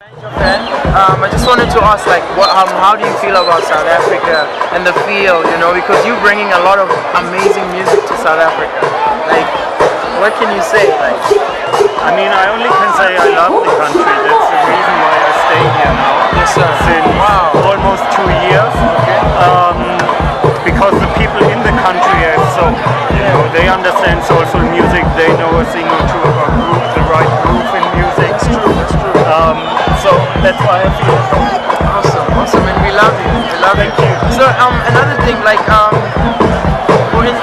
I just wanted to ask, like, how do you feel about South Africa and the feel, because you're bringing a lot of amazing music to South Africa. Like, what can you say? Like, I mean, I only can say I love the country. That's the reason why I stay here now. yes, sir. Since almost 2 years. Okay. Because the people in the country are so, they understand soulful music. They know a thing or two about groove, the right groove in music. It's true. So that's why I feel at home. Awesome, and we love you. Thank you. So, another thing, like, what's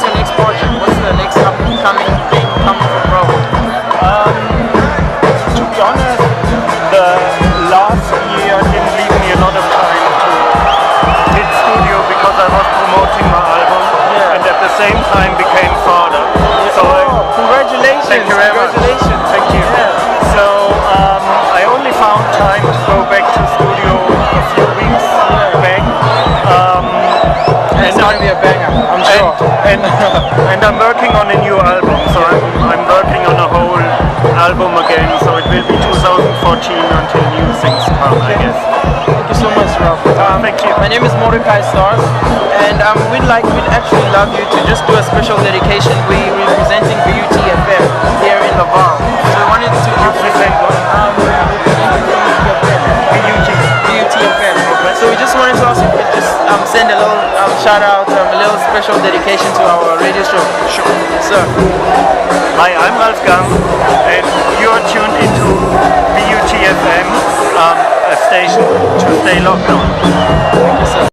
your next project? What's the next upcoming thing coming from Rome? To be honest, the last year didn't leave me a lot of time to hit studio because I was promoting my album and at the same time became father. So Congratulations! Thank you very much. Congratulations! Thank you. So I only found time to go back to studio a few weeks back. It's going to be a banger, I'm sure. And I'm working on a new album, so I'm working on a whole album again, so it will be 2014 until new things come, I guess. Thank you so much, Ralph. Thank you. My name is Mordecai Stars, and we'd actually love you to just do a special dedication. We're representing BUT FM here in Laval. So we wanted to Represent what? BUT FM. So we just wanted to ask if you could just send a little shout out, a little special dedication to our radio show. Sure. Sir. Hi, I'm Ralph Gam, and you're tuned into BUT FM, a station to stay locked on. Thank you, sir.